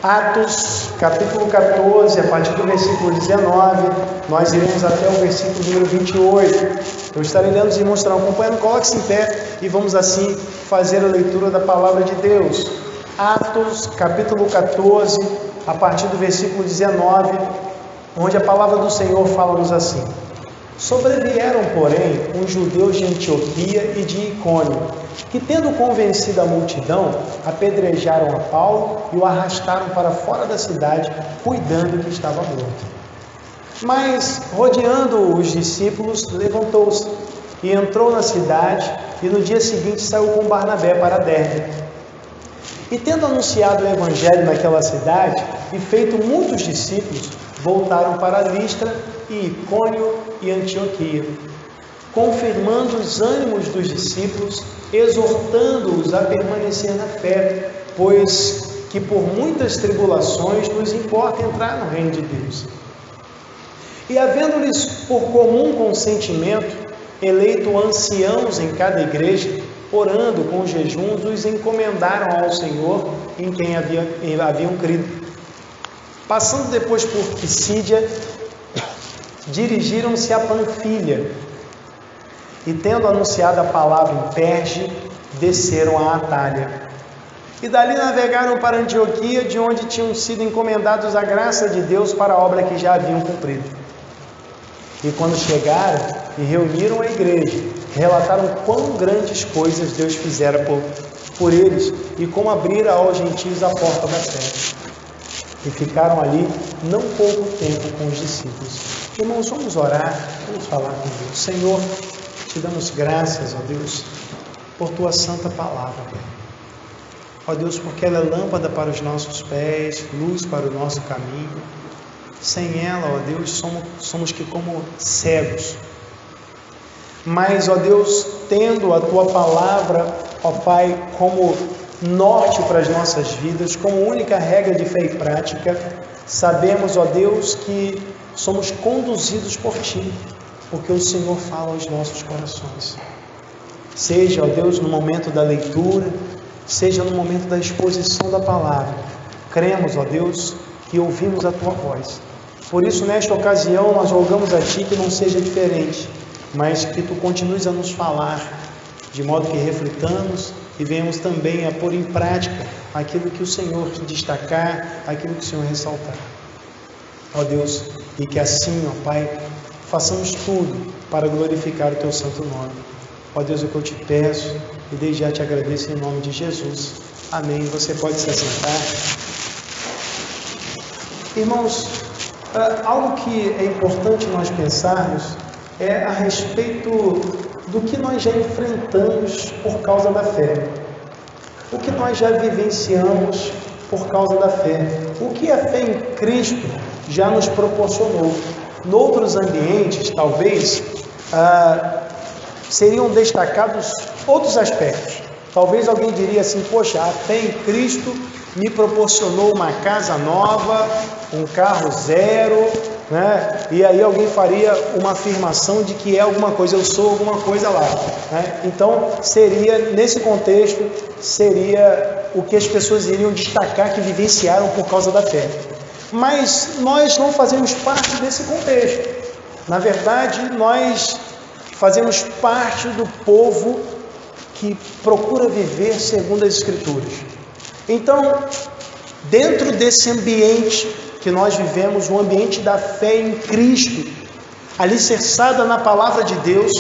Atos, capítulo 14, a partir do versículo 19, nós iremos até o versículo número 28. Eu estarei lendo, os irmãos estarão acompanhando, coloque-se em pé e vamos assim fazer a leitura da palavra de Deus. Atos, capítulo 14, a partir do versículo 19, onde a palavra do Senhor fala-nos assim: Sobrevieram, porém, uns judeus de Antioquia e de Icônio, que, tendo convencido a multidão, apedrejaram a Paulo e o arrastaram para fora da cidade, cuidando que estava morto. Mas, rodeando os discípulos, levantou-se e entrou na cidade, e no dia seguinte saiu com Barnabé para Derbe. E tendo anunciado o evangelho naquela cidade, e feito muitos discípulos, voltaram para Listra e Icônio e Antioquia, confirmando os ânimos dos discípulos, exortando-os a permanecer na fé, pois que por muitas tribulações nos importa entrar no reino de Deus. E havendo-lhes por comum consentimento eleito anciãos em cada igreja, orando com jejuns, os encomendaram ao Senhor em quem haviam crido. Passando depois por Pisídia, dirigiram-se a Panfilha, e tendo anunciado a palavra em Perge, desceram a Atália. E dali navegaram para Antioquia, de onde tinham sido encomendados a graça de Deus para a obra que já haviam cumprido. E quando chegaram e reuniram a igreja, relataram quão grandes coisas Deus fizera por eles, e como abrira aos gentios a porta da fé. E ficaram ali não pouco tempo com os discípulos. Irmãos, vamos orar, vamos falar com Deus. Senhor, te damos graças, ó Deus, por tua santa palavra. Ó Deus, porque ela é lâmpada para os nossos pés, luz para o nosso caminho. Sem ela, ó Deus, somos que como cegos. Mas, ó Deus, tendo a tua palavra, ó Pai, como norte para as nossas vidas, como única regra de fé e prática, sabemos, ó Deus, que somos conduzidos por Ti, porque o Senhor fala aos nossos corações. Seja, ó Deus, no momento da leitura, seja no momento da exposição da palavra, cremos, ó Deus, que ouvimos a Tua voz. Por isso, nesta ocasião, nós rogamos a Ti que não seja diferente, mas que Tu continues a nos falar, de modo que reflitamos e venhamos também a pôr em prática aquilo que o Senhor destacar, aquilo que o Senhor ressaltar. Ó Deus, e que assim, ó Pai, façamos tudo para glorificar o Teu santo nome. Ó Deus, é o que eu te peço e desde já te agradeço em nome de Jesus. Amém. Você pode se assentar. Irmãos, algo que é importante nós pensarmos é a respeito do que nós já enfrentamos por causa da fé. O que nós já vivenciamos por causa da fé. O que a fé em Cristo já nos proporcionou. Noutros ambientes, talvez, seriam destacados outros aspectos. Talvez alguém diria assim: poxa, a fé em Cristo me proporcionou uma casa nova, um carro zero, né? E aí alguém faria uma afirmação de que é alguma coisa, eu sou alguma coisa lá, né? Então, seria, nesse contexto, seria o que as pessoas iriam destacar que vivenciaram por causa da fé. Mas nós não fazemos parte desse contexto. Na verdade, nós fazemos parte do povo que procura viver segundo as Escrituras. Então, dentro desse ambiente que nós vivemos, o ambiente da fé em Cristo, alicerçada na palavra de Deus,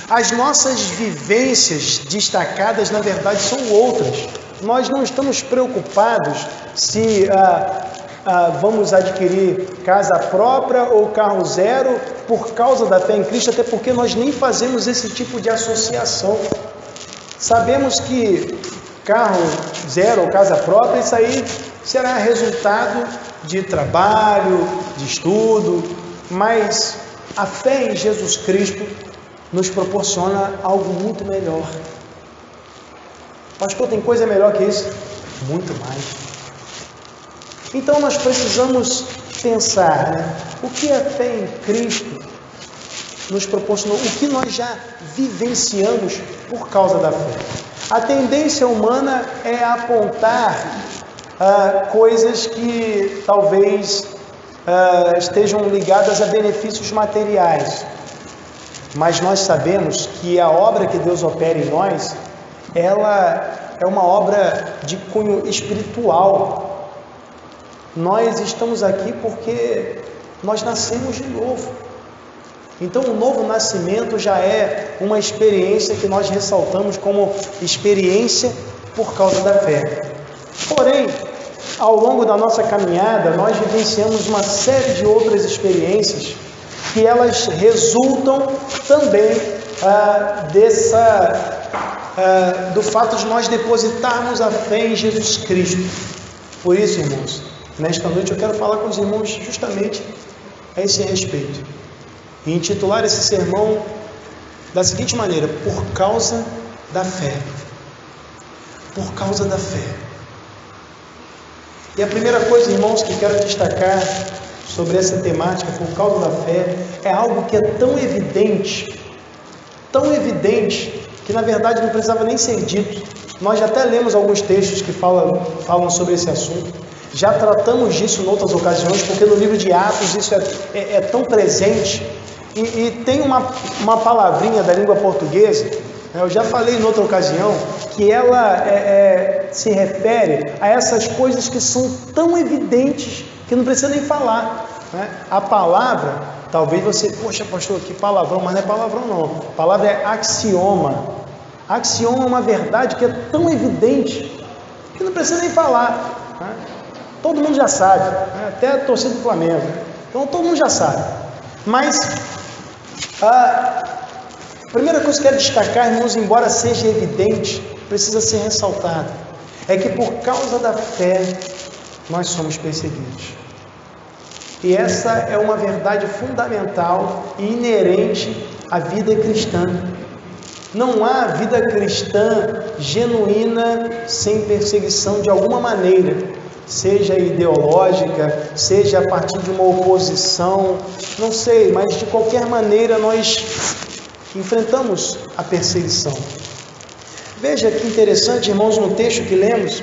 as nossas vivências destacadas, na verdade, são outras. Nós não estamos preocupados se vamos adquirir casa própria ou carro zero por causa da fé em Cristo, até porque nós nem fazemos esse tipo de associação. Sabemos que carro zero ou casa própria, isso aí será resultado de trabalho, de estudo, mas a fé em Jesus Cristo nos proporciona algo muito melhor. Pastor, tem coisa melhor que isso? Muito mais. Então nós precisamos pensar, né? O que a fé em Cristo nos proporcionou, o que nós já vivenciamos por causa da fé. A tendência humana é apontar coisas que talvez estejam ligadas a benefícios materiais. Mas nós sabemos que a obra que Deus opera em nós, ela é uma obra de cunho espiritual. Nós estamos aqui porque nós nascemos de novo. Então o novo nascimento já é uma experiência que nós ressaltamos como experiência por causa da fé. Porém, ao longo da nossa caminhada, nós vivenciamos uma série de outras experiências que elas resultam também do fato de nós depositarmos a fé em Jesus Cristo. Por isso, irmãos, nesta noite eu quero falar com os irmãos justamente a esse respeito e intitular esse sermão da seguinte maneira: por causa da fé. Por causa da fé. E a primeira coisa, irmãos, que quero destacar sobre essa temática, por causa da fé, é algo que é tão evidente, que na verdade não precisava nem ser dito. Nós já até lemos alguns textos que falam sobre esse assunto, já tratamos disso em outras ocasiões, porque no livro de Atos isso é tão presente, e tem uma palavrinha da língua portuguesa, eu já falei em outra ocasião, que ela se refere a essas coisas que são tão evidentes que não precisa nem falar, né? A palavra, talvez você, poxa pastor, que palavrão, mas não é palavrão não, a palavra é axioma. Axioma é uma verdade que é tão evidente que não precisa nem falar, né? Todo mundo já sabe, né? Até a torcida do Flamengo, então todo mundo já sabe. Mas a primeira coisa que eu quero destacar, irmãos, embora seja evidente, precisa ser ressaltado, é que por causa da fé nós somos perseguidos. E essa é uma verdade fundamental e inerente à vida cristã. Não há vida cristã genuína sem perseguição de alguma maneira, seja ideológica, seja a partir de uma oposição, não sei, mas de qualquer maneira nós enfrentamos a perseguição. Veja que interessante, irmãos, no texto que lemos,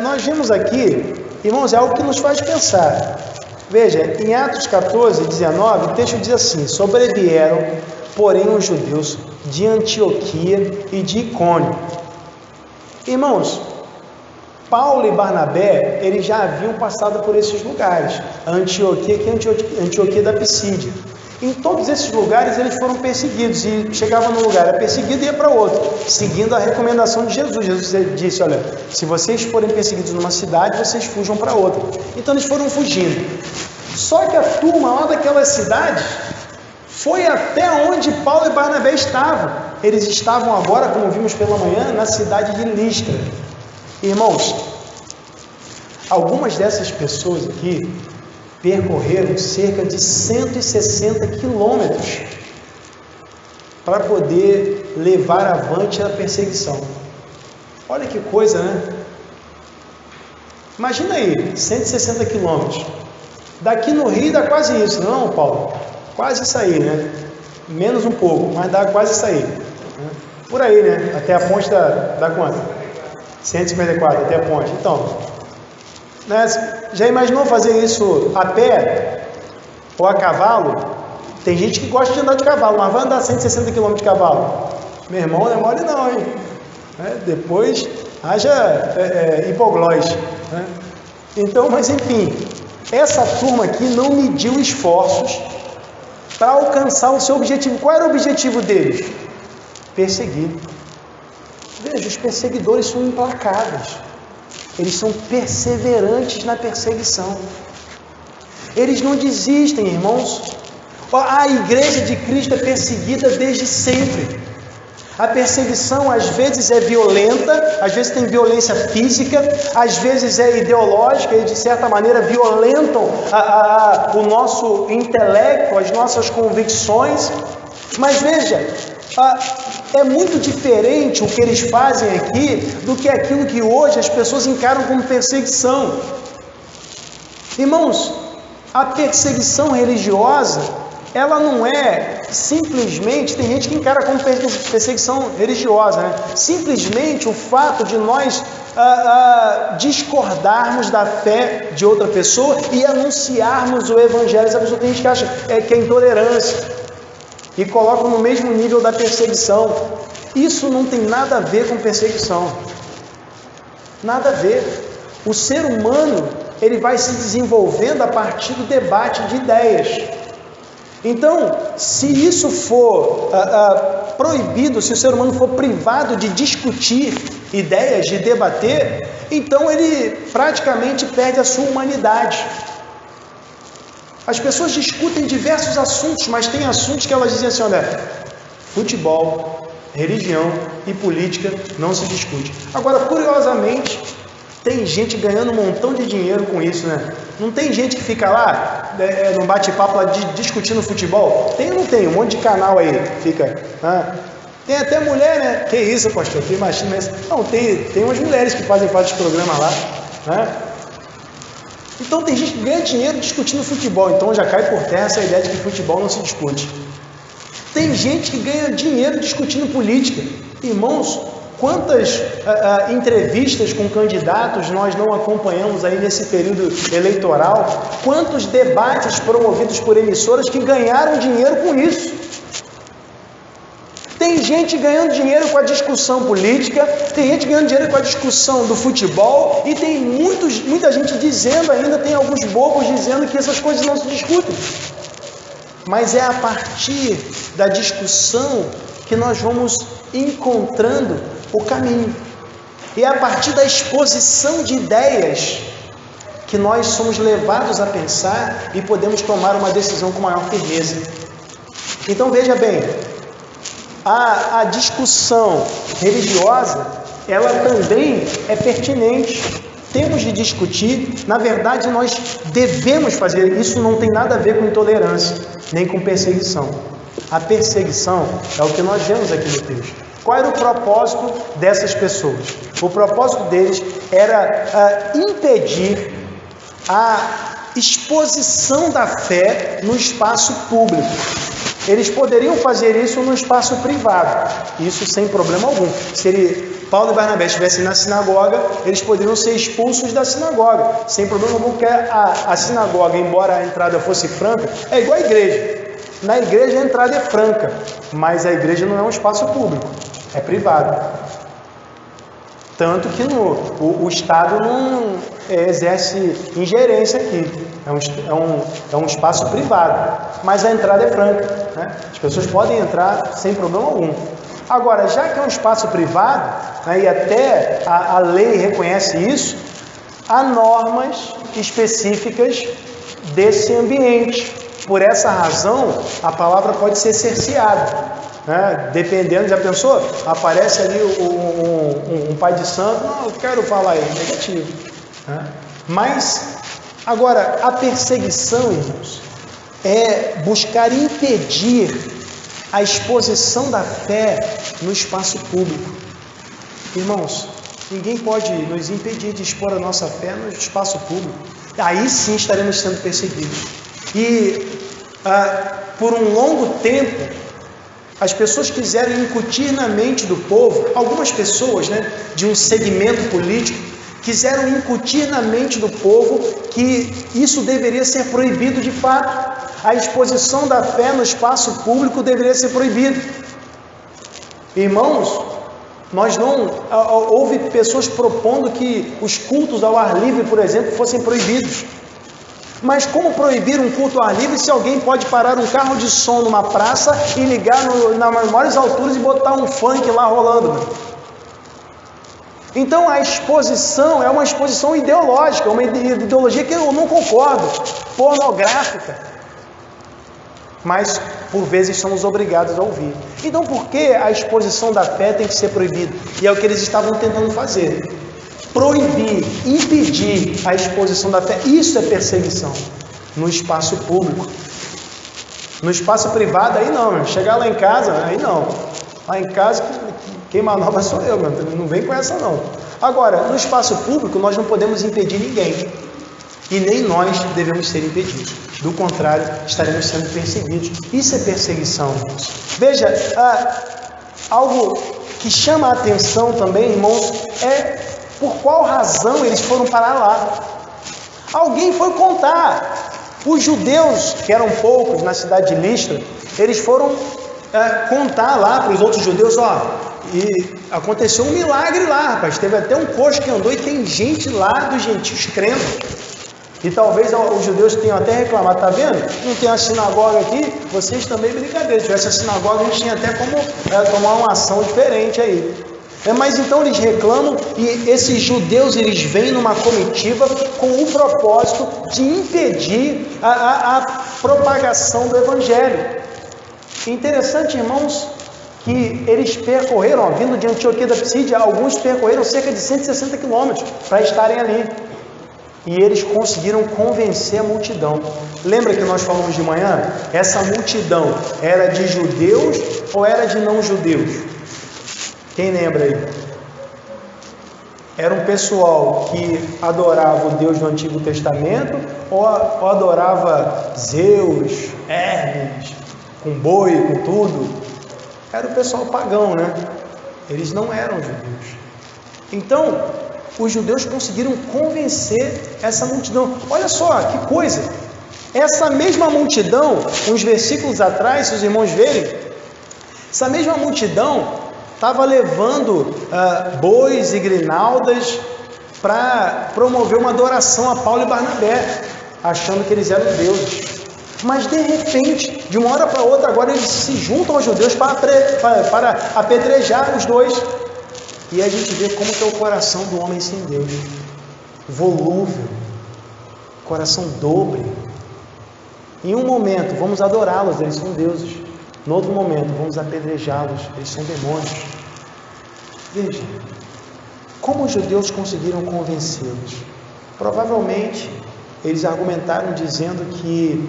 nós vimos aqui, irmãos, é algo que nos faz pensar. Veja, em Atos 14, 19, o texto diz assim: sobrevieram, porém, os judeus de Antioquia e de Icônio. Irmãos, Paulo e Barnabé, eles já haviam passado por esses lugares. A Antioquia, que é Antioquia da Pisídia. Em todos esses lugares eles foram perseguidos, e chegavam num lugar, era perseguido e ia para outro, seguindo a recomendação de Jesus. Jesus disse: olha, se vocês forem perseguidos numa cidade, vocês fujam para outra. Então eles foram fugindo. Só que a turma lá daquela cidade foi até onde Paulo e Barnabé estavam. Eles estavam agora, como vimos pela manhã, na cidade de Listra. Irmãos, algumas dessas pessoas aqui percorreram cerca de 160 quilômetros para poder levar avante a perseguição. Olha que coisa, né? Imagina aí, 160 quilômetros. Daqui no Rio dá quase isso, não, Paulo? Quase isso aí, né? Menos um pouco, mas dá quase isso aí. Por aí, né? Até a ponte dá quanto? 154, até a ponte. Então, né? Já imaginou fazer isso a pé ou a cavalo? Tem gente que gosta de andar de cavalo, mas vai andar 160 km de cavalo? Meu irmão, não é mole não, hein? Depois haja hipoglós, né? Então, mas enfim, essa turma aqui não mediu esforços para alcançar o seu objetivo. Qual era o objetivo deles? Perseguir. Veja, os perseguidores são implacáveis. Eles são perseverantes na perseguição. Eles não desistem, irmãos. A igreja de Cristo é perseguida desde sempre. A perseguição às vezes é violenta, às vezes tem violência física, às vezes é ideológica e de certa maneira violentam o nosso intelecto, as nossas convicções. Mas veja, é muito diferente o que eles fazem aqui do que aquilo que hoje as pessoas encaram como perseguição. Irmãos, a perseguição religiosa, ela não é simplesmente, tem gente que encara como perseguição religiosa, né? Simplesmente o fato de nós discordarmos da fé de outra pessoa e anunciarmos o evangelho. Essa pessoa tem gente que acha que é intolerância e coloca no mesmo nível da perseguição. Isso não tem nada a ver com perseguição. Nada a ver. O ser humano, ele vai se desenvolvendo a partir do debate de ideias. Então, se isso for proibido, se o ser humano for privado de discutir ideias, de debater, então ele praticamente perde a sua humanidade. As pessoas discutem diversos assuntos, mas tem assuntos que elas dizem assim, olha, futebol, religião e política não se discute. Agora, curiosamente, tem gente ganhando um montão de dinheiro com isso, né? Não tem gente que fica lá, no bate-papo, discutindo futebol? Tem ou não tem? Um monte de canal aí, fica... Tem até mulher, né? Que isso, pastor? Tem machismo, mas... Não, tem umas mulheres que fazem parte dos programas lá, né? Então tem gente que ganha dinheiro discutindo futebol, então já cai por terra essa ideia de que futebol não se discute. Tem gente que ganha dinheiro discutindo política. Irmãos, quantas entrevistas com candidatos nós não acompanhamos aí nesse período eleitoral? Quantos debates promovidos por emissoras que ganharam dinheiro com isso? Tem gente ganhando dinheiro com a discussão política, tem gente ganhando dinheiro com a discussão do futebol e tem muita gente dizendo ainda, tem alguns bobos dizendo que essas coisas não se discutem. Mas é a partir da discussão que nós vamos encontrando o caminho. E é a partir da exposição de ideias que nós somos levados a pensar e podemos tomar uma decisão com maior firmeza. Então veja bem, a discussão religiosa, ela também é pertinente. Temos de discutir, na verdade nós devemos fazer, isso não tem nada a ver com intolerância, nem com perseguição. A perseguição é o que nós vemos aqui no texto. Qual era o propósito dessas pessoas? O propósito deles era impedir a exposição da fé no espaço público. Eles poderiam fazer isso no espaço privado, isso sem problema algum. Se Paulo e Barnabé estivessem na sinagoga, eles poderiam ser expulsos da sinagoga, sem problema algum, porque a sinagoga, embora a entrada fosse franca, é igual à igreja. Na igreja a entrada é franca, mas a igreja não é um espaço público, é privado. Tanto que o Estado não exerce ingerência aqui, é um espaço privado, mas a entrada é franca, né? As pessoas podem entrar sem problema algum. Agora, já que é um espaço privado, né, e até a lei reconhece isso, há normas específicas desse ambiente. Por essa razão, a palavra pode ser cerceada, né? Dependendo, já pensou? Aparece ali um pai de santo, não, eu quero falar aí, negativo, né? Mas, agora, a perseguição, irmãos, é buscar impedir a exposição da fé no espaço público. Irmãos, ninguém pode nos impedir de expor a nossa fé no espaço público. Aí sim estaremos sendo perseguidos. E por um longo tempo, as pessoas quiseram incutir na mente do povo, algumas pessoas, né, de um segmento político, quiseram incutir na mente do povo que isso deveria ser proibido de fato. A exposição da fé no espaço público deveria ser proibida. Irmãos, houve pessoas propondo que os cultos ao ar livre, por exemplo, fossem proibidos. Mas como proibir um culto ao ar livre se alguém pode parar um carro de som numa praça e ligar nas maiores alturas e botar um funk lá rolando? Então a exposição é uma exposição ideológica, uma ideologia que eu não concordo, pornográfica. Mas por vezes somos obrigados a ouvir. Então por que a exposição da fé tem que ser proibida? E é o que eles estavam tentando fazer. Proibir, impedir a exposição da fé, isso é perseguição no espaço público. No espaço privado, aí não, chegar lá em casa, aí não. Lá em casa, quem manobra sou eu, não vem com essa não. Agora, no espaço público, nós não podemos impedir ninguém. E nem nós devemos ser impedidos. Do contrário, estaremos sendo perseguidos. Isso é perseguição, irmãos. Veja, algo que chama a atenção também, irmãos, é por qual razão eles foram parar lá. Alguém foi contar. Os judeus, que eram poucos na cidade de Listra, eles foram contar lá para os outros judeus, e aconteceu um milagre lá, rapaz. Teve até um coxo que andou e tem gente lá dos gentios crendo. E talvez os judeus tenham até reclamado, tá vendo? Não tem a sinagoga aqui, vocês também brincadeira. Se tivesse a sinagoga, a gente tinha até como tomar uma ação diferente aí. Mas então eles reclamam e esses judeus, eles vêm numa comitiva com o propósito de impedir a propagação do Evangelho. Interessante, irmãos, que eles percorreram, vindo de Antioquia da Psídia, alguns percorreram cerca de 160 quilômetros para estarem ali. E eles conseguiram convencer a multidão. Lembra que nós falamos de manhã? Essa multidão era de judeus ou era de não judeus? Quem lembra aí? Era um pessoal que adorava o Deus do Antigo Testamento ou adorava Zeus, Hermes, com boi, com tudo? Era o pessoal pagão, né? Eles não eram judeus. Então, os judeus conseguiram convencer essa multidão. Olha só, que coisa! Essa mesma multidão, uns versículos atrás, se os irmãos verem, essa mesma multidão estava levando bois e grinaldas para promover uma adoração a Paulo e Barnabé, achando que eles eram deuses. Mas de repente, de uma hora para outra, agora eles se juntam aos judeus para apedrejar os dois. E a gente vê como que é o coração do homem sem Deus. Volúvel, coração dobre. Em um momento vamos adorá-los, eles são deuses. No outro momento, vamos apedrejá-los, eles são demônios. Veja, como os judeus conseguiram convencê-los? Provavelmente, eles argumentaram dizendo que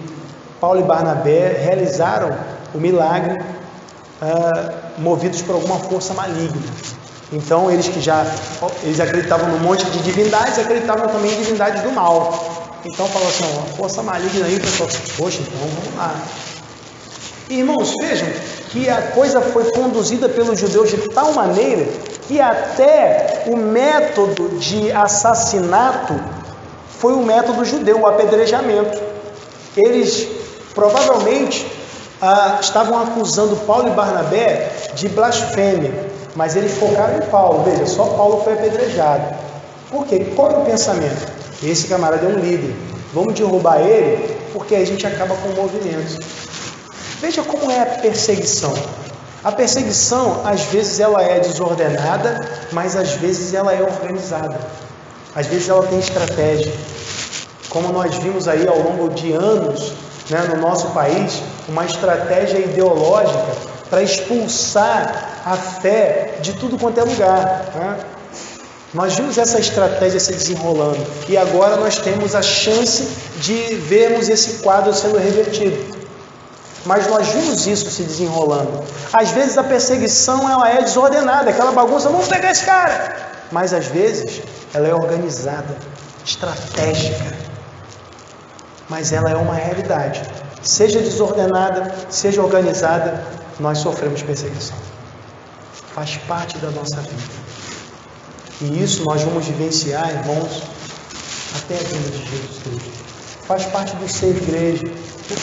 Paulo e Barnabé realizaram o milagre movidos por alguma força maligna. Então, eles acreditavam num monte de divindades, acreditavam também em divindades do mal. Então, falaram assim, uma força maligna aí, pessoal. Poxa, então vamos lá. Irmãos, vejam que a coisa foi conduzida pelos judeus de tal maneira que até o método de assassinato foi o método judeu, o apedrejamento. Eles provavelmente estavam acusando Paulo e Barnabé de blasfêmia, mas eles focaram em Paulo. Veja, só Paulo foi apedrejado. Por quê? Qual é o pensamento? Esse camarada é um líder. Vamos derrubar ele porque a gente acaba com o movimento. Veja como é a perseguição. A perseguição, às vezes, ela é desordenada, mas às vezes ela é organizada. Às vezes ela tem estratégia. Como nós vimos aí ao longo de anos, no nosso país, uma estratégia ideológica para expulsar a fé de tudo quanto é lugar. Nós vimos essa estratégia se desenrolando e agora nós temos a chance de vermos esse quadro sendo revertido. Mas nós vimos isso se desenrolando. Às vezes a perseguição ela é desordenada, aquela bagunça, vamos pegar esse cara. Mas às vezes ela é organizada, estratégica. Mas ela é uma realidade. Seja desordenada, seja organizada, nós sofremos perseguição. Faz parte da nossa vida. E isso nós vamos vivenciar, irmãos, até a vinda de Jesus Cristo. Faz parte do ser igreja.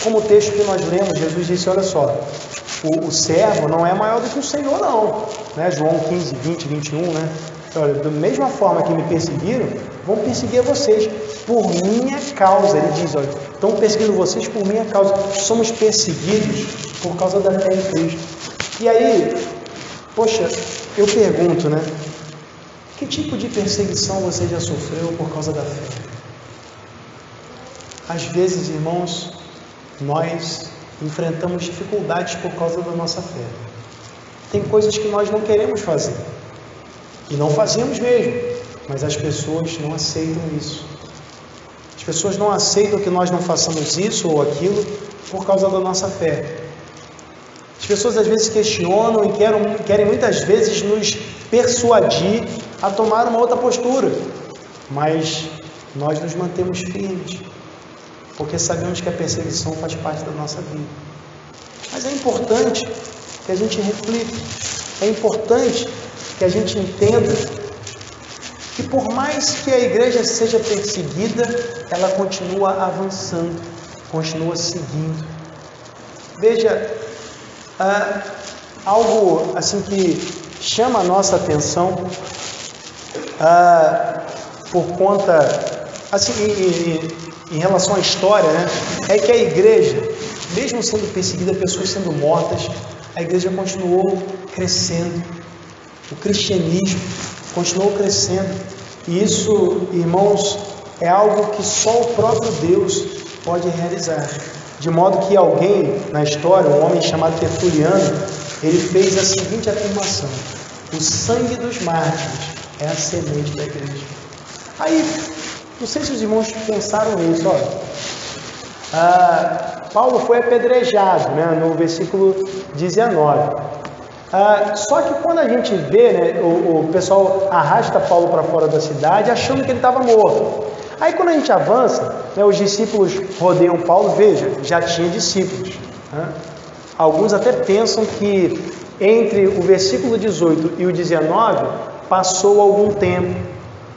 Como o texto que nós lemos, Jesus disse, olha só, o servo não é maior do que o Senhor, não. João 15, 20, 21, Olha, da mesma forma que me perseguiram, vão perseguir vocês por minha causa. Ele diz, olha, estão perseguindo vocês por minha causa. Somos perseguidos por causa da fé em Cristo. E aí, poxa, eu pergunto, que tipo de perseguição você já sofreu por causa da fé? Às vezes, irmãos, nós enfrentamos dificuldades por causa da nossa fé. Tem coisas que nós não queremos fazer. E não fazemos mesmo. Mas as pessoas não aceitam isso. As pessoas não aceitam que nós não façamos isso ou aquilo por causa da nossa fé. As pessoas às vezes questionam e querem muitas vezes nos persuadir a tomar uma outra postura. Mas nós nos mantemos firmes, porque sabemos que a perseguição faz parte da nossa vida. Mas é importante que a gente reflita, é importante que a gente entenda que por mais que a igreja seja perseguida, ela continua avançando, continua seguindo. Veja, algo assim que chama a nossa atenção, por conta, assim, em relação à história, né, é que a igreja, mesmo sendo perseguida, pessoas sendo mortas, a igreja continuou crescendo, o cristianismo continuou crescendo, e isso, irmãos, é algo que só o próprio Deus pode realizar. De modo que alguém na história, um homem chamado Tertuliano, ele fez a seguinte afirmação: o sangue dos mártires é a semente da igreja. Aí, não sei se os irmãos pensaram nisso, Paulo foi apedrejado, né, no versículo 19. Só que quando a gente vê, né, o pessoal arrasta Paulo para fora da cidade, achando que ele estava morto. Aí quando a gente avança, né, os discípulos rodeiam Paulo, veja, já tinha discípulos, né? Alguns até pensam que entre o versículo 18 e o 19 passou algum tempo,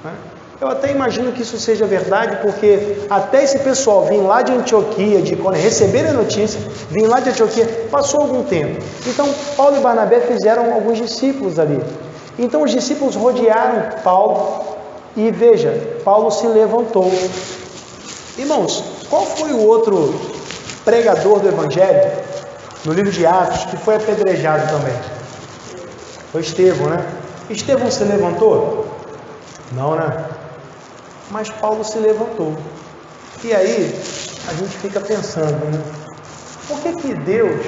né? Eu até imagino que isso seja verdade, porque até esse pessoal vir lá de Antioquia, quando receberem a notícia, vir lá de Antioquia, passou algum tempo. Então Paulo e Barnabé fizeram alguns discípulos ali. Então os discípulos rodearam Paulo e veja, Paulo se levantou. Irmãos, qual foi o outro pregador do Evangelho, no livro de Atos, que foi apedrejado também? Foi Estevão, né? Estevão se levantou? Não, né? Mas Paulo se levantou. E aí, a gente fica pensando, né? Por que Deus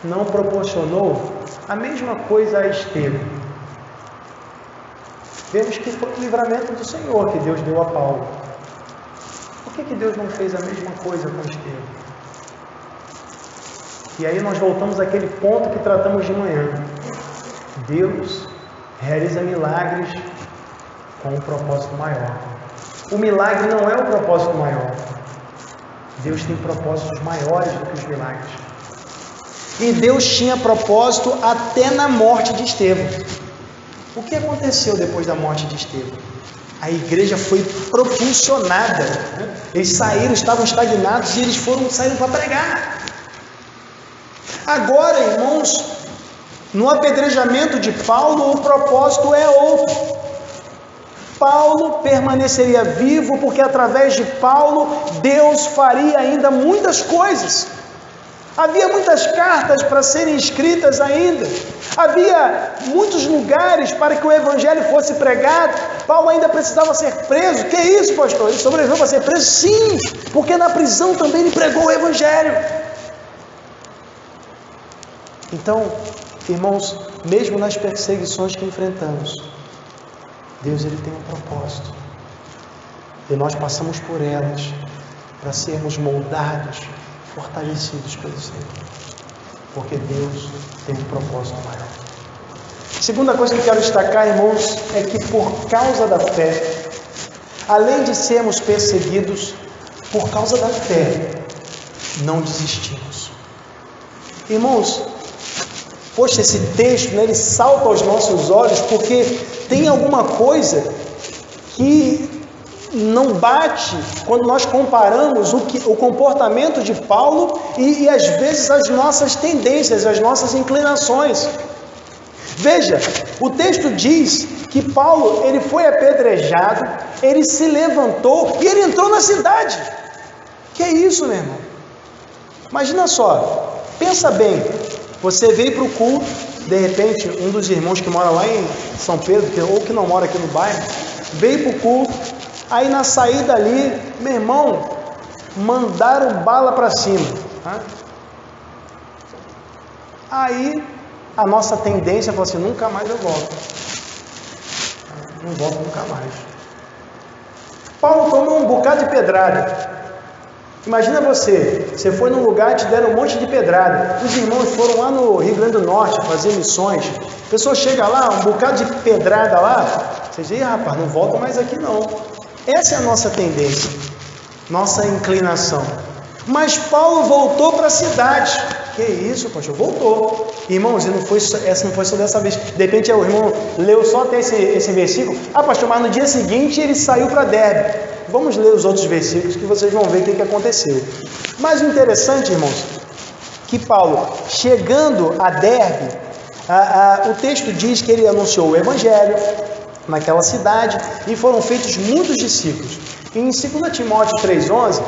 não proporcionou a mesma coisa a Estevão? Vemos que foi o livramento do Senhor que Deus deu a Paulo. Por que Deus não fez a mesma coisa com Estevão? E aí nós voltamos àquele ponto que tratamos de manhã. Deus realiza milagres com um propósito maior. O milagre não é o propósito maior. Deus tem propósitos maiores do que os milagres. E Deus tinha propósito até na morte de Estevão. O que aconteceu depois da morte de Estevão? A igreja foi propulsionada, né? Eles saíram, estavam estagnados e eles saíram para pregar. Agora, irmãos, no apedrejamento de Paulo, o propósito é outro. Paulo permaneceria vivo porque através de Paulo Deus faria ainda muitas coisas. Havia muitas cartas para serem escritas ainda. Havia muitos lugares para que o evangelho fosse pregado. Paulo ainda precisava ser preso. Que isso, pastor? Ele sobreviveu para ser preso? Sim, porque na prisão também ele pregou o evangelho. Então, irmãos, mesmo nas perseguições que enfrentamos, Deus ele tem um propósito. E nós passamos por elas para sermos moldados, fortalecidos pelo Senhor. Porque Deus tem um propósito maior. Segunda coisa que eu quero destacar, irmãos, é que por causa da fé, além de sermos perseguidos, por causa da fé, não desistimos. Irmãos, poxa, esse texto, né, ele salta aos nossos olhos porque tem alguma coisa que não bate quando nós comparamos o comportamento de Paulo e às vezes as nossas tendências, as nossas inclinações. Veja, o texto diz que Paulo ele foi apedrejado, ele se levantou e ele entrou na cidade. Que é isso, meu irmão? Imagina só, pensa bem, você veio para o culto, de repente um dos irmãos que mora lá em São Pedro, ou que não mora aqui no bairro, veio para o culto, aí na saída ali, meu irmão, mandaram bala para cima. Tá? Aí a nossa tendência é falar assim, nunca mais eu volto. Não volto nunca mais. Paulo tomou um bocado de pedrada. Imagina você foi num lugar e te deram um monte de pedrada. Os irmãos foram lá no Rio Grande do Norte fazer missões. A pessoa chega lá, um bocado de pedrada lá. Você diz, rapaz, não volta mais aqui não. Essa é a nossa tendência, nossa inclinação. Mas Paulo voltou para a cidade. Que isso, pastor? Voltou. Irmãos, essa não foi só dessa vez. De repente o irmão leu só até esse versículo. Ah, pastor, mas no dia seguinte ele saiu para Derbe. Vamos ler os outros versículos que vocês vão ver o que aconteceu. Mas o interessante, irmãos, que Paulo, chegando a Derbe, o texto diz que ele anunciou o evangelho naquela cidade e foram feitos muitos discípulos. E em 2 Timóteo 3,11,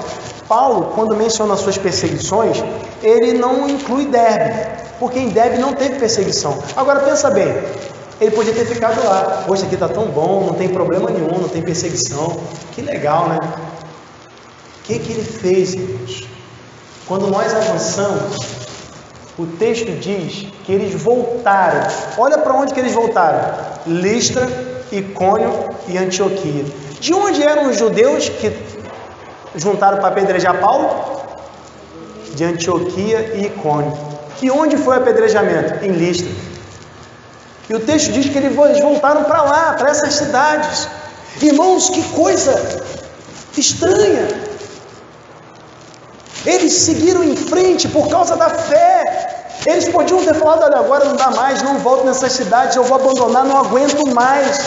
Paulo, quando menciona as suas perseguições, ele não inclui Derbe, porque em Derbe não teve perseguição. Agora pensa bem, ele podia ter ficado lá. Poxa, aqui está tão bom, não tem problema nenhum, não tem perseguição. Que legal, né? O que ele fez, irmãos? Quando nós avançamos, o texto diz que eles voltaram. Olha para onde que eles voltaram: Listra, Icônio e Antioquia. De onde eram os judeus que juntaram para apedrejar Paulo? De Antioquia e Icônio. E onde foi o apedrejamento? Em Listra. E o texto diz que eles voltaram para lá, para essas cidades. Irmãos, que coisa estranha! Eles seguiram em frente por causa da fé. Eles podiam ter falado: olha, agora não dá mais, não volto nessas cidades, eu vou abandonar, não aguento mais.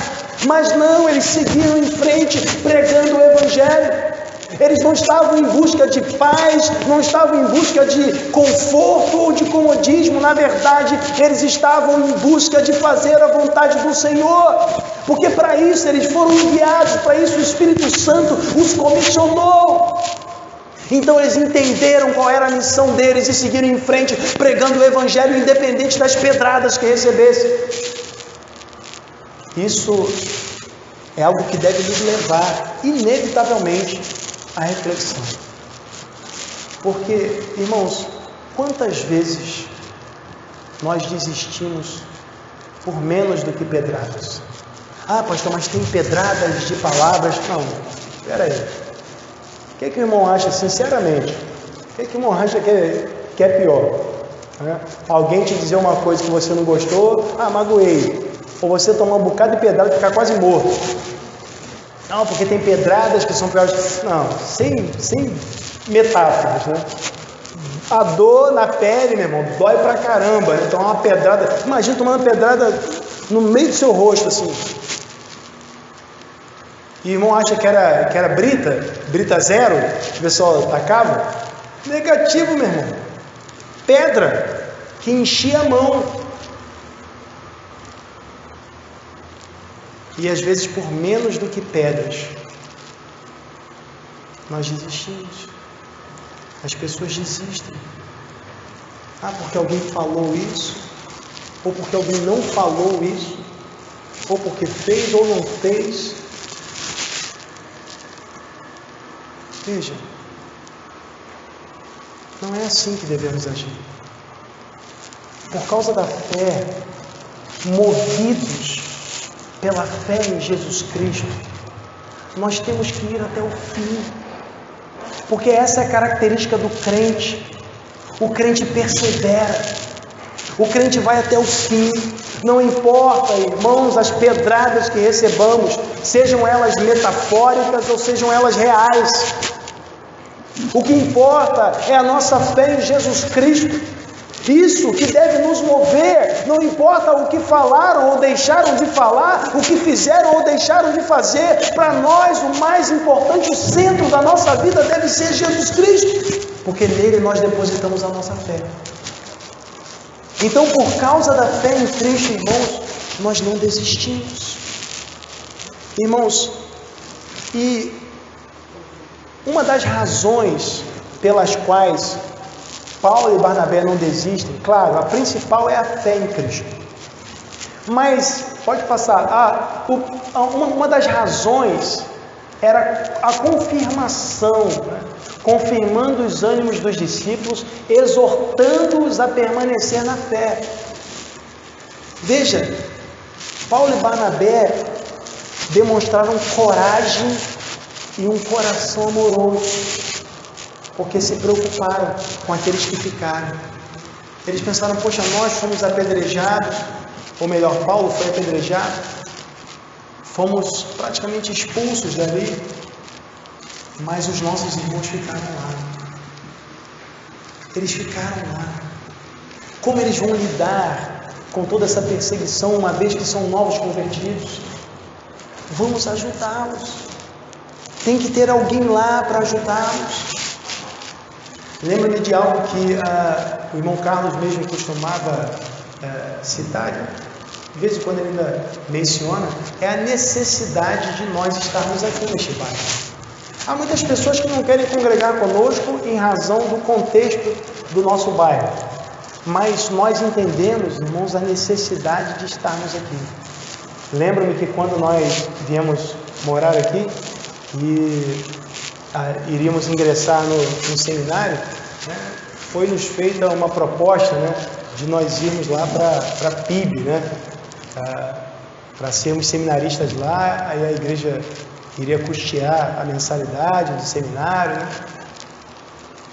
Mas não, eles seguiram em frente pregando o evangelho. Eles não estavam em busca de paz, não estavam em busca de conforto ou de comodismo. Na verdade, eles estavam em busca de fazer a vontade do Senhor, porque para isso eles foram enviados, para isso o Espírito Santo os comissionou. Então eles entenderam qual era a missão deles e seguiram em frente pregando o evangelho, independente das pedradas que recebessem. Isso é algo que deve nos levar inevitavelmente à reflexão. Porque, irmãos, quantas vezes nós desistimos por menos do que pedradas? Ah, pastor, mas tem pedradas de palavras? Não, espera aí. O que o irmão acha, sinceramente? O que o irmão acha que é pior? Alguém te dizer uma coisa que você não gostou, magoei. Ou você tomar um bocado de pedrada e ficar quase morto. Não, porque tem pedradas que são piores. Não, sem metáforas, né? A dor na pele, meu irmão, dói pra caramba. Né? Tomar uma pedrada, imagina tomando uma pedrada no meio do seu rosto, assim. E o irmão acha que era brita zero, que o pessoal tacava. Negativo, meu irmão. Pedra que enchia a mão. E às vezes por menos do que pedras, nós desistimos. As pessoas desistem. Porque alguém falou isso, ou porque alguém não falou isso, ou porque fez ou não fez. Veja, não é assim que devemos agir. Por causa da fé, movidos pela fé em Jesus Cristo, nós temos que ir até o fim, porque essa é a característica do crente. O crente persevera, o crente vai até o fim. Não importa, irmãos, as pedradas que recebamos, sejam elas metafóricas ou sejam elas reais. O que importa é a nossa fé em Jesus Cristo. Isso que deve nos mover, não importa o que falaram ou deixaram de falar, o que fizeram ou deixaram de fazer. Para nós, o mais importante, o centro da nossa vida deve ser Jesus Cristo, porque nele nós depositamos a nossa fé. Então, por causa da fé em Cristo, irmãos, nós não desistimos. Irmãos, e uma das razões pelas quais Paulo e Barnabé não desistem, claro, a principal é a fé em Cristo. Mas, pode passar, uma das razões era a confirmação, né? Confirmando os ânimos dos discípulos, exortando-os a permanecer na fé. Veja, Paulo e Barnabé demonstraram coragem e um coração amoroso, porque se preocuparam com aqueles que ficaram. Eles pensaram: poxa, nós fomos apedrejados, ou melhor, Paulo foi apedrejado, fomos praticamente expulsos dali, Mas os nossos irmãos ficaram lá. Eles ficaram lá. Como eles vão lidar com toda essa perseguição, uma vez que são novos convertidos? Vamos ajudá-los. Tem que ter alguém lá para ajudá-los. Lembra-me de algo que o irmão Carlos mesmo costumava citar, de vez em quando ele ainda menciona, é a necessidade de nós estarmos aqui neste bairro. Há muitas pessoas que não querem congregar conosco em razão do contexto do nosso bairro, mas nós entendemos, irmãos, a necessidade de estarmos aqui. Lembro-me que quando nós viemos morar aqui e iríamos ingressar no seminário, né, foi-nos feita uma proposta, né, de nós irmos lá para PIB, né, para sermos seminaristas lá. Aí a igreja iria custear a mensalidade do seminário, né,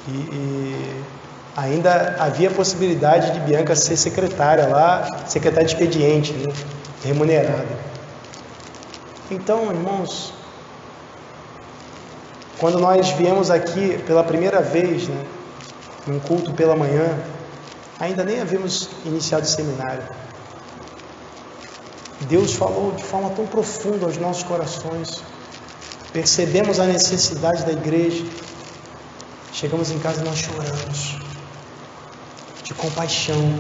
e ainda havia a possibilidade de Bianca ser secretária lá, secretária de expediente, né, remunerada. Então, irmãos, quando nós viemos aqui pela primeira vez, né, num culto pela manhã, ainda nem havíamos iniciado o seminário. Deus falou de forma tão profunda aos nossos corações. Percebemos a necessidade da igreja. Chegamos em casa e nós choramos de compaixão.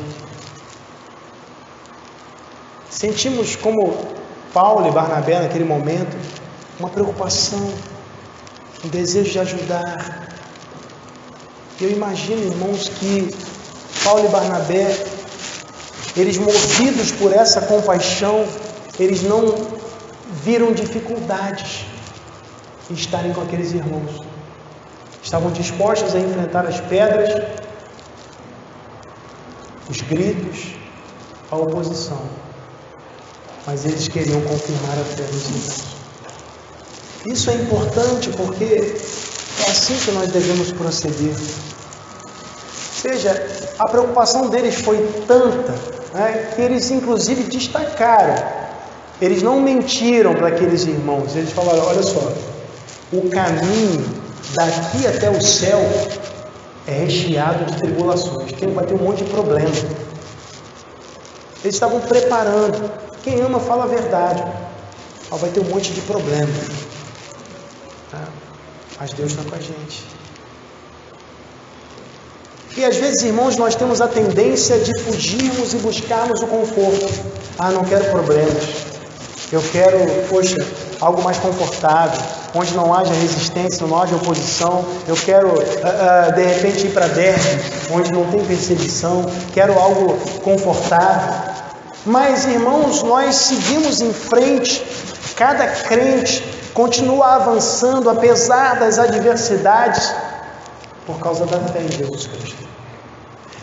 Sentimos, como Paulo e Barnabé naquele momento, uma preocupação, um desejo de ajudar. Eu imagino, irmãos, que Paulo e Barnabé, eles movidos por essa compaixão, eles não viram dificuldades em estarem com aqueles irmãos. Estavam dispostos a enfrentar as pedras, os gritos, a oposição. Mas eles queriam confirmar a fé dos irmãos. Isso é importante porque é assim que nós devemos proceder. Ou seja, a preocupação deles foi tanta, né, que eles inclusive destacaram. Eles não mentiram para aqueles irmãos. Eles falaram: olha só, o caminho daqui até o céu é recheado de tribulações. Vai ter um monte de problema. Eles estavam preparando. Quem ama fala a verdade. Vai ter um monte de problema. Mas Deus está com a gente. E às vezes, irmãos, nós temos a tendência de fugirmos e buscarmos o conforto. Não quero problemas. Eu quero, algo mais confortável, onde não haja resistência, não haja oposição. Eu quero, de repente, ir para Derbe, onde não tem perseguição. Quero algo confortável. Mas, irmãos, nós seguimos em frente. Cada crente continua avançando, apesar das adversidades, por causa da fé em Jesus Cristo.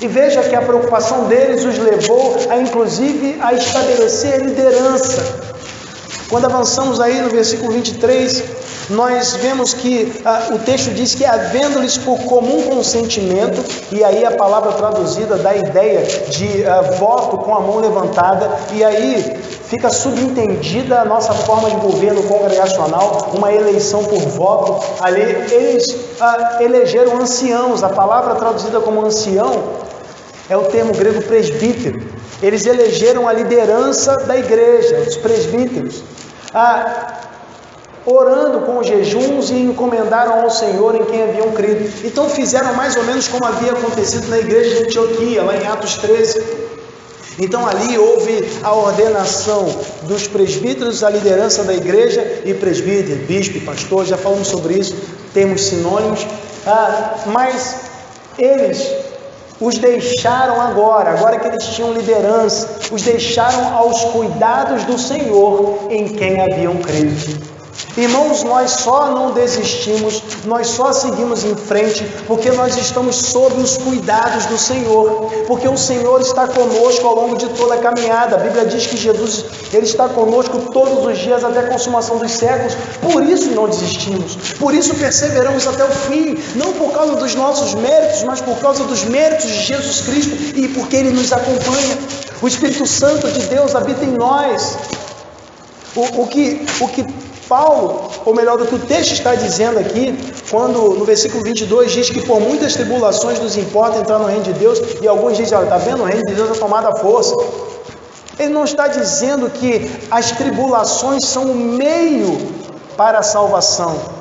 E veja que a preocupação deles os levou a, inclusive, a estabelecer liderança. Quando avançamos aí no versículo 23, nós vemos que o texto diz que, havendo-lhes por comum consentimento, e aí a palavra traduzida dá a ideia de voto com a mão levantada, e aí fica subentendida a nossa forma de governo congregacional, uma eleição por voto. Ali eles elegeram anciãos. A palavra traduzida como ancião é o termo grego presbítero. Eles elegeram a liderança da igreja, os presbíteros, orando com jejuns, e encomendaram ao Senhor em quem haviam crido. Então fizeram mais ou menos como havia acontecido na igreja de Antioquia, lá em Atos 13. Então ali houve a ordenação dos presbíteros, a liderança da igreja, e presbítero, bispo e pastor, já falamos sobre isso, termos sinônimos, mas eles os deixaram agora que eles tinham liderança, os deixaram aos cuidados do Senhor em quem haviam crido. Irmãos, nós só não desistimos, nós só seguimos em frente porque nós estamos sob os cuidados do Senhor, porque o Senhor está conosco ao longo de toda a caminhada. A Bíblia diz que Jesus, Ele está conosco todos os dias até a consumação dos séculos. Por isso não desistimos, por isso perseveramos até o fim, não por causa dos nossos méritos, mas por causa dos méritos de Jesus Cristo e porque Ele nos acompanha. O Espírito Santo de Deus habita em nós. O que Paulo, ou melhor, o que o texto está dizendo aqui, quando no versículo 22 diz que por muitas tribulações nos importa entrar no reino de Deus, e alguns dizem, olha, está vendo, o reino de Deus é tomado à força. Ele não está dizendo que as tribulações são o meio para a salvação.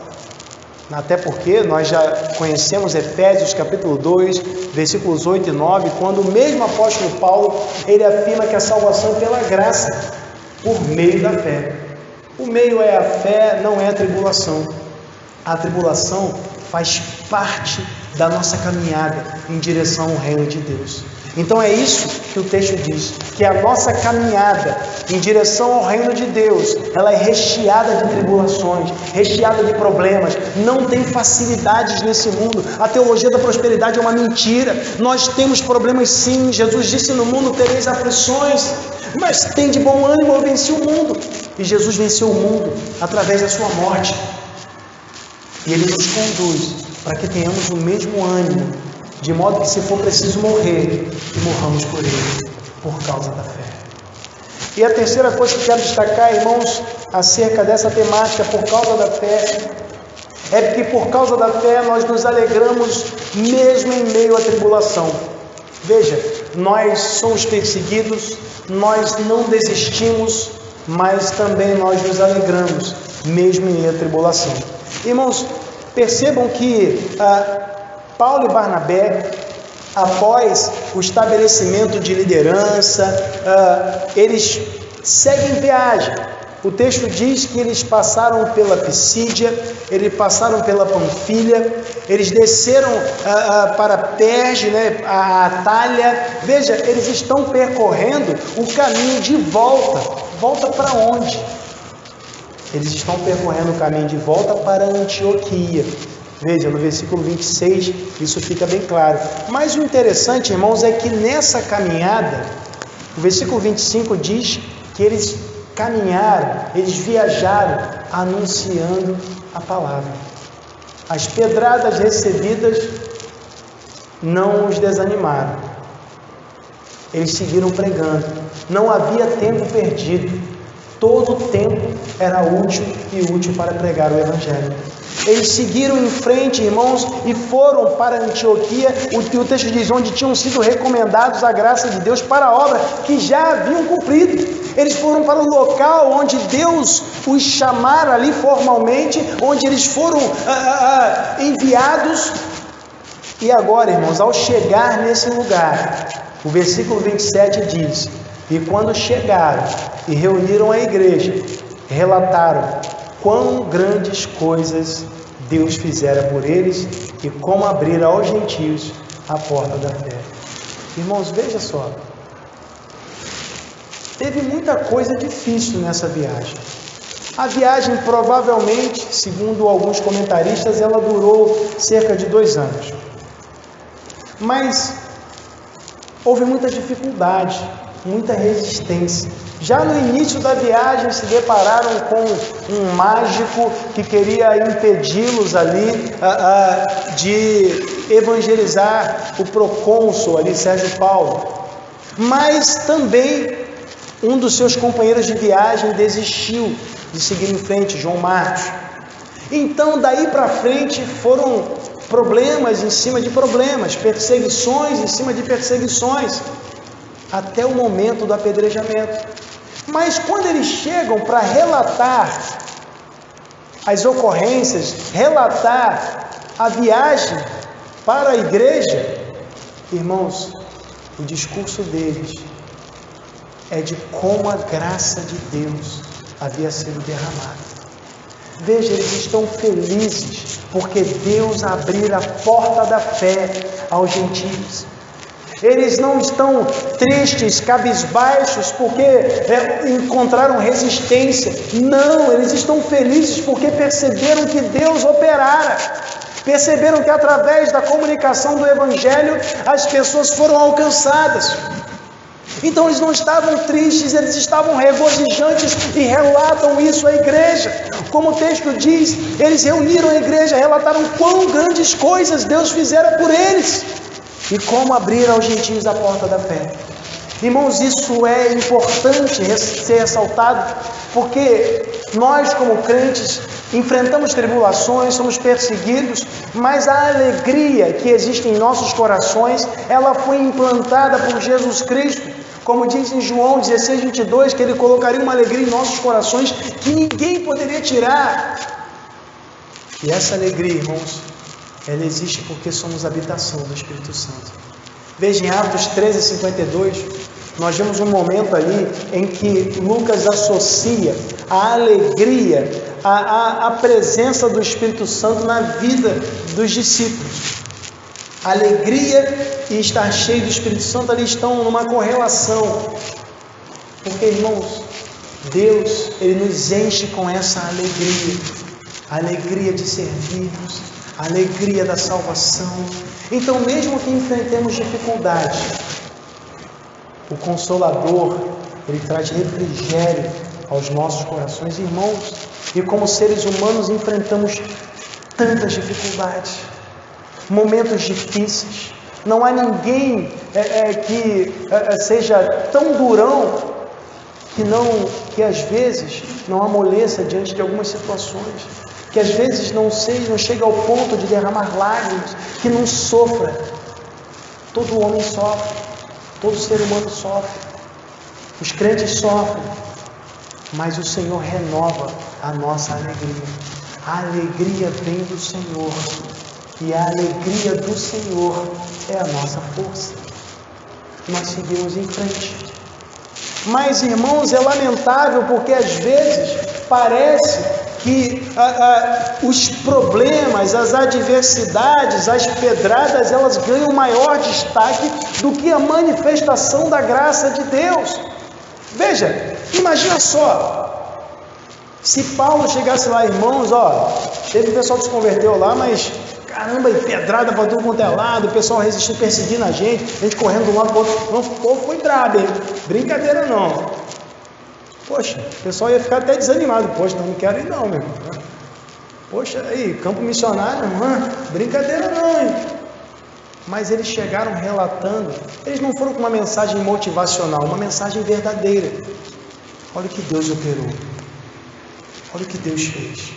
Até porque nós já conhecemos Efésios capítulo 2, versículos 8 e 9, quando o mesmo apóstolo Paulo, ele afirma que a salvação é pela graça, por meio da fé. O meio é a fé, não é a tribulação. A tribulação faz parte da nossa caminhada em direção ao reino de Deus. Então é isso que o texto diz, que a nossa caminhada em direção ao reino de Deus, ela é recheada de tribulações, recheada de problemas, não tem facilidades nesse mundo. A teologia da prosperidade é uma mentira, nós temos problemas sim. Jesus disse, no mundo tereis aflições, mas tem de bom ânimo, eu venci o mundo. E Jesus venceu o mundo através da sua morte, e Ele nos conduz para que tenhamos o mesmo ânimo, de modo que se for preciso morrer, que morramos por Ele, por causa da fé. E a terceira coisa que quero destacar, irmãos, acerca dessa temática, por causa da fé, é que por causa da fé nós nos alegramos mesmo em meio à tribulação. Veja, nós somos perseguidos, nós não desistimos, mas também nós nos alegramos mesmo em meio à tribulação. Irmãos, percebam que Paulo e Barnabé, após o estabelecimento de liderança, eles seguem viagem. O texto diz que eles passaram pela Pisídia, eles passaram pela Panfilha, eles desceram para Perge, a Atália. Veja, eles estão percorrendo o caminho de volta. Volta para onde? Eles estão percorrendo o caminho de volta para Antioquia. Veja, no versículo 26, isso fica bem claro. Mas o interessante, irmãos, é que nessa caminhada, o versículo 25 diz que eles caminharam, eles viajaram anunciando a palavra. As pedradas recebidas não os desanimaram. Eles seguiram pregando. Não havia tempo perdido. Todo o tempo era útil e útil para pregar o Evangelho. Eles seguiram em frente, irmãos, e foram para Antioquia, o texto diz, onde tinham sido recomendados a graça de Deus para a obra que já haviam cumprido. Eles foram para o local onde Deus os chamara ali formalmente, onde eles foram enviados. E agora, irmãos, ao chegar nesse lugar, o versículo 27 diz, e quando chegaram e reuniram a igreja, relataram quão grandes coisas Deus fizera por eles e como abrira aos gentios a porta da fé. Irmãos, veja só, teve muita coisa difícil nessa viagem. A viagem provavelmente, segundo alguns comentaristas, ela durou cerca de 2 anos. Mas houve muita dificuldade, muita resistência. Já no início da viagem se depararam com um mágico que queria impedi-los ali de evangelizar o procônsul ali, Sérgio Paulo. Mas também um dos seus companheiros de viagem desistiu de seguir em frente, João Marcos. Então daí para frente foram problemas em cima de problemas, perseguições em cima de perseguições, até o momento do apedrejamento. Mas quando eles chegam para relatar as ocorrências, relatar a viagem para a igreja, irmãos, o discurso deles é de como a graça de Deus havia sido derramada. Veja, eles estão felizes porque Deus abriu a porta da fé aos gentios. Eles não estão tristes, cabisbaixos, porque encontraram resistência. Não, eles estão felizes porque perceberam que Deus operara. Perceberam que através da comunicação do Evangelho, as pessoas foram alcançadas. Então eles não estavam tristes, eles estavam regozijantes e relatam isso à igreja. Como o texto diz, eles reuniram a igreja, relataram quão grandes coisas Deus fizera por eles. E como abrir aos gentios a porta da fé. Irmãos, isso é importante ser ressaltado, porque nós, como crentes, enfrentamos tribulações, somos perseguidos, mas a alegria que existe em nossos corações, ela foi implantada por Jesus Cristo. Como diz em João 16:22, que Ele colocaria uma alegria em nossos corações que ninguém poderia tirar. E essa alegria, irmãos, ela existe porque somos habitação do Espírito Santo. Veja, em Atos 13:52, nós vemos um momento ali em que Lucas associa a alegria, a presença do Espírito Santo na vida dos discípulos. A alegria e estar cheio do Espírito Santo ali estão numa correlação. Porque, irmãos, Deus, Ele nos enche com essa alegria. A alegria de servirmos, a alegria da salvação. Então, mesmo que enfrentemos dificuldades, o Consolador, Ele traz refrigério aos nossos corações, irmãos. E como seres humanos enfrentamos tantas dificuldades, momentos difíceis. Não há ninguém que seja tão durão que às vezes não amoleça diante de algumas situações, que às vezes não chega ao ponto de derramar lágrimas, que não sofra. Todo homem sofre, todo ser humano sofre, os crentes sofrem, mas o Senhor renova a nossa alegria. A alegria vem do Senhor, e a alegria do Senhor é a nossa força. Nós seguimos em frente. Mas, irmãos, é lamentável porque às vezes parece que os problemas, as adversidades, as pedradas, elas ganham maior destaque do que a manifestação da graça de Deus. Veja, imagina só, se Paulo chegasse lá, irmãos, teve pessoal que se converteu lá, mas caramba, e pedrada para tudo quanto é lado, o pessoal resistindo, perseguindo a gente correndo de um lado para o outro. Não, o povo foi brabo, hein? Brincadeira não. Poxa, o pessoal ia ficar até desanimado. Poxa, não quero ir não, meu irmão. Poxa, aí, campo missionário, brincadeira não, hein? Mas eles chegaram relatando, eles não foram com uma mensagem motivacional, uma mensagem verdadeira. Olha o que Deus operou. Olha o que Deus fez.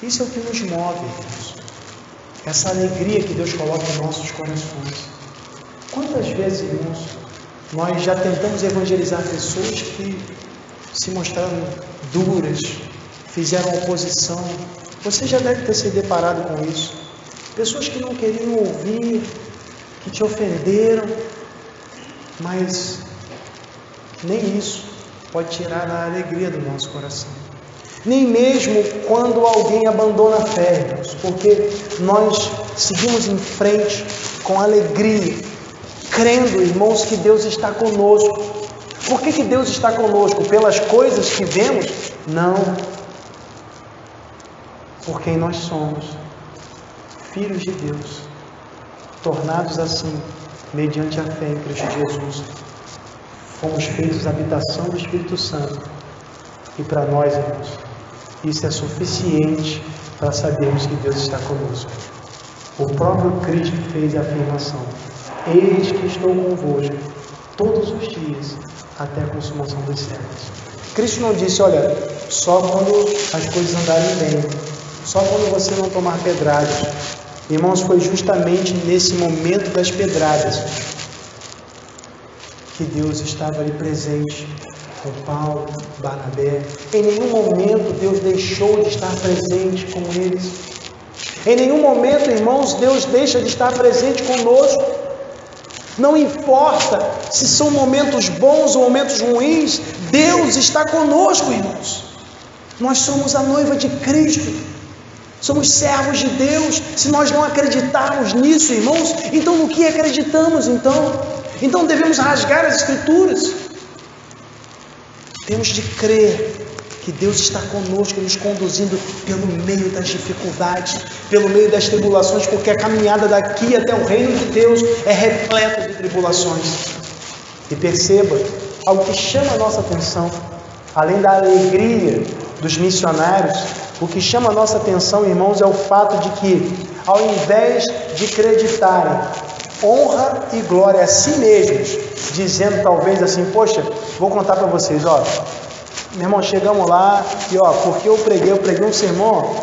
Isso é o que nos move, irmãos. Essa alegria que Deus coloca em nossos corações. Quantas vezes, irmãos, nós já tentamos evangelizar pessoas que se mostraram duras, fizeram oposição? Você já deve ter se deparado com isso. Pessoas que não queriam ouvir, que te ofenderam, mas nem isso pode tirar a alegria do nosso coração. Nem mesmo quando alguém abandona a fé, irmãos, porque nós seguimos em frente com alegria, crendo, irmãos, que Deus está conosco. Por que Deus está conosco? Pelas coisas que vemos? Não. Por quem nós somos, filhos de Deus, tornados assim, mediante a fé em Cristo Jesus. Fomos feitos habitação do Espírito Santo. E para nós, irmãos, isso é suficiente para sabermos que Deus está conosco. O próprio Cristo fez a afirmação: eis que estou convosco todos os dias, até a consumação dos séculos. Cristo não disse, olha, só quando as coisas andarem bem, só quando você não tomar pedradas. Irmãos, foi justamente nesse momento das pedradas que Deus estava ali presente com Paulo, Barnabé. Em nenhum momento Deus deixou de estar presente com eles. Em nenhum momento, irmãos, Deus deixa de estar presente conosco. Não importa se são momentos bons ou momentos ruins, Deus está conosco, irmãos. Nós somos a noiva de Cristo, somos servos de Deus. Se nós não acreditarmos nisso, irmãos, então no que acreditamos então? Então devemos rasgar as Escrituras. Temos de crer que Deus está conosco, nos conduzindo pelo meio das dificuldades, pelo meio das tribulações, porque a caminhada daqui até o reino de Deus é repleta de tribulações. E perceba, algo que chama a nossa atenção, além da alegria dos missionários, o que chama a nossa atenção, irmãos, é o fato de que, ao invés de acreditarem honra e glória a si mesmos, dizendo talvez assim, poxa, vou contar para vocês, ó, meu irmão, chegamos lá e ó, porque eu preguei um sermão,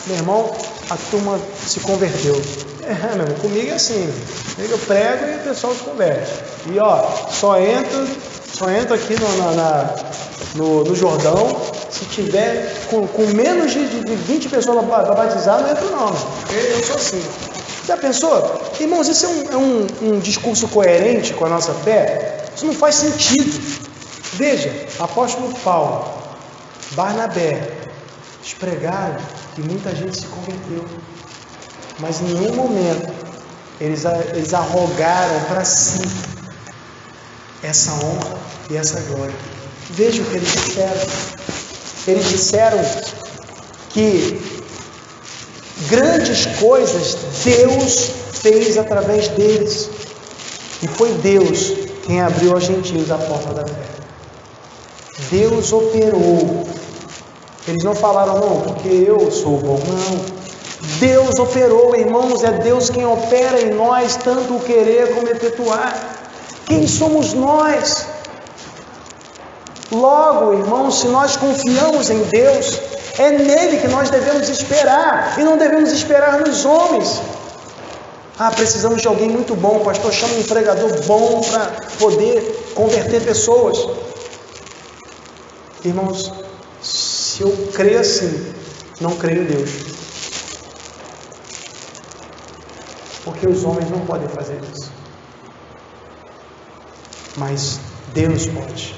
meu irmão, a turma se converteu. Meu irmão, comigo é assim, eu prego e o pessoal se converte. E ó, só entro aqui no Jordão se tiver com menos de 20 pessoas para batizar, não entro não, porque eu sou assim. Já pensou? Irmãos, isso é um discurso coerente com a nossa fé? Isso não faz sentido. Veja, apóstolo Paulo, Barnabé, eles pregaram e muita gente se converteu. Mas em nenhum momento eles arrogaram para si essa honra e essa glória. Veja o que eles disseram. Eles disseram que grandes coisas Deus fez através deles. E foi Deus quem abriu aos gentios a porta da fé. Deus operou. Eles não falaram, não, porque eu sou bom. Não. Deus operou, irmãos. É Deus quem opera em nós, tanto o querer como efetuar. Quem somos nós? Logo, irmãos, se nós confiamos em Deus, é nele que nós devemos esperar, e não devemos esperar nos homens. Precisamos de alguém muito bom, pastor, chama um pregador bom para poder converter pessoas. Irmãos, se eu crer assim, não creio em Deus. Porque os homens não podem fazer isso. Mas Deus pode.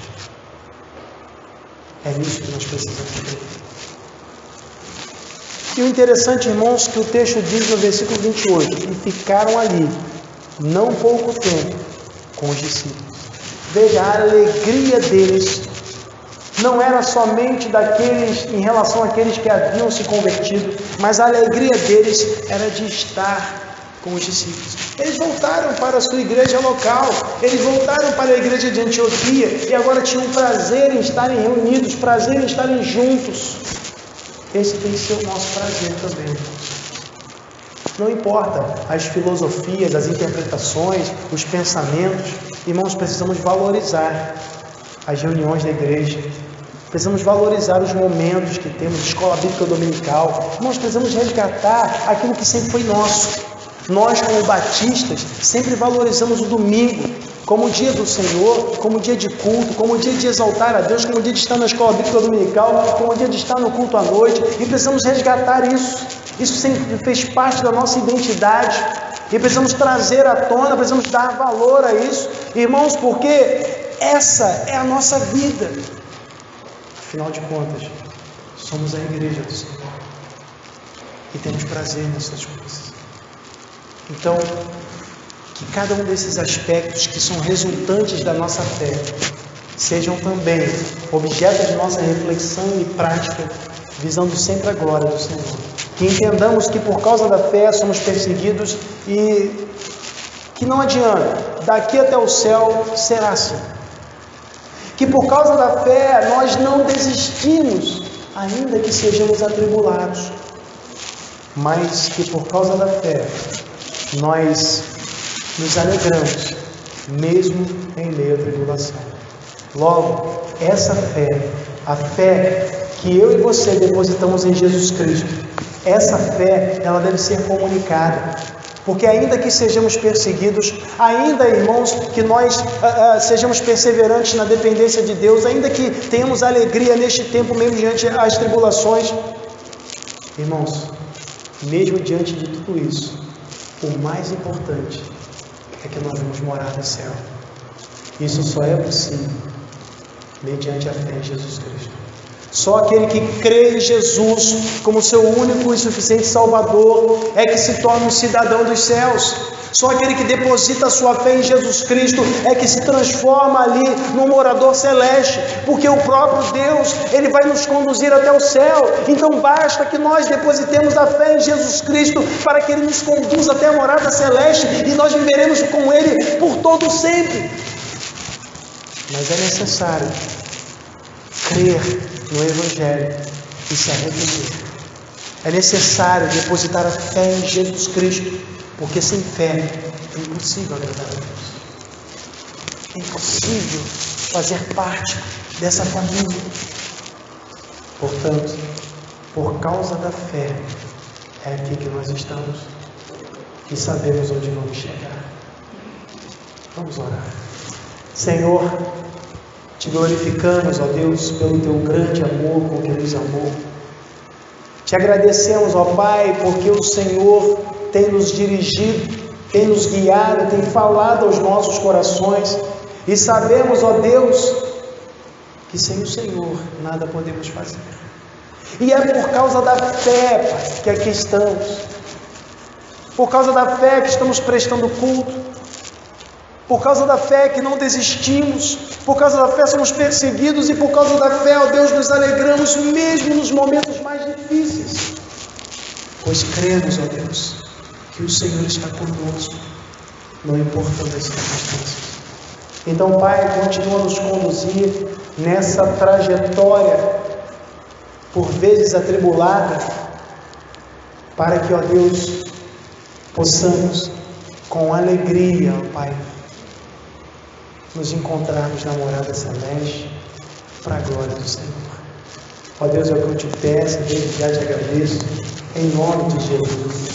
É nisso que nós precisamos crer. E o interessante, irmãos, que o texto diz no versículo 28, e ficaram ali, não pouco tempo, com os discípulos. Veja, a alegria deles não era somente daqueles, em relação àqueles que haviam se convertido, mas a alegria deles era de estar com os discípulos. Eles voltaram para a sua igreja local, eles voltaram para a igreja de Antioquia, e agora tinham prazer em estarem reunidos, prazer em estarem juntos. Esse tem que ser o nosso prazer também. Não importa as filosofias, as interpretações, os pensamentos, irmãos, precisamos valorizar as reuniões da igreja, precisamos valorizar os momentos que temos, escola bíblica dominical, irmãos, precisamos resgatar aquilo que sempre foi nosso. Nós, como batistas, sempre valorizamos o domingo como o dia do Senhor, como o dia de culto, como o dia de exaltar a Deus, como o dia de estar na escola bíblica dominical, como o dia de estar no culto à noite, e precisamos resgatar isso. Isso sempre fez parte da nossa identidade, e precisamos trazer à tona, precisamos dar valor a isso, irmãos, porque essa é a nossa vida. Afinal de contas, somos a igreja do Senhor, e temos prazer nessas coisas. Então, que cada um desses aspectos que são resultantes da nossa fé sejam também objeto de nossa reflexão e prática, visando sempre a glória do Senhor. Que entendamos que por causa da fé somos perseguidos e que não adianta, daqui até o céu será assim. Que por causa da fé nós não desistimos, ainda que sejamos atribulados, mas que por causa da fé nós nos alegramos, mesmo em meio à tribulação. Logo, essa fé, a fé que eu e você depositamos em Jesus Cristo, essa fé, ela deve ser comunicada. Porque ainda que sejamos perseguidos, ainda, irmãos, que nós sejamos perseverantes na dependência de Deus, ainda que tenhamos alegria neste tempo, mesmo diante das tribulações, irmãos, mesmo diante de tudo isso, o mais importante é que nós vamos morar no céu. Isso só é possível mediante a fé em Jesus Cristo. Só aquele que crê em Jesus como seu único e suficiente Salvador é que se torna um cidadão dos céus. Só aquele que deposita a sua fé em Jesus Cristo é que se transforma ali num morador celeste, porque o próprio Deus, Ele vai nos conduzir até o céu. Então basta que nós depositemos a fé em Jesus Cristo para que Ele nos conduza até a morada celeste e nós viveremos com Ele por todo sempre. Mas é necessário crer no Evangelho e se arrepender. É necessário depositar a fé em Jesus Cristo, porque sem fé é impossível agradar a Deus. é impossível fazer parte dessa família. Portanto, por causa da fé, é aqui que nós estamos e sabemos onde vamos chegar. Vamos orar. Senhor, te glorificamos, ó Deus, pelo teu grande amor com que nos amou. Te agradecemos, ó Pai, porque o Senhor tem nos dirigido, tem nos guiado, tem falado aos nossos corações, e sabemos, ó Deus, que sem o Senhor nada podemos fazer. E é por causa da fé, Pai, que aqui estamos. Por causa da fé que estamos prestando culto. Por causa da fé que não desistimos. Por causa da fé somos perseguidos. E por causa da fé, ó Deus, nos alegramos mesmo nos momentos mais difíceis. Pois cremos, ó Deus, que o Senhor está conosco, não importando as circunstâncias. Então, Pai, continua a nos conduzir nessa trajetória, por vezes atribulada, para que, ó Deus, possamos, com alegria, ó Pai, nos encontrarmos na morada celeste, para a glória do Senhor. Ó Deus, é o que eu te peço, desde já te agradeço, em nome de Jesus.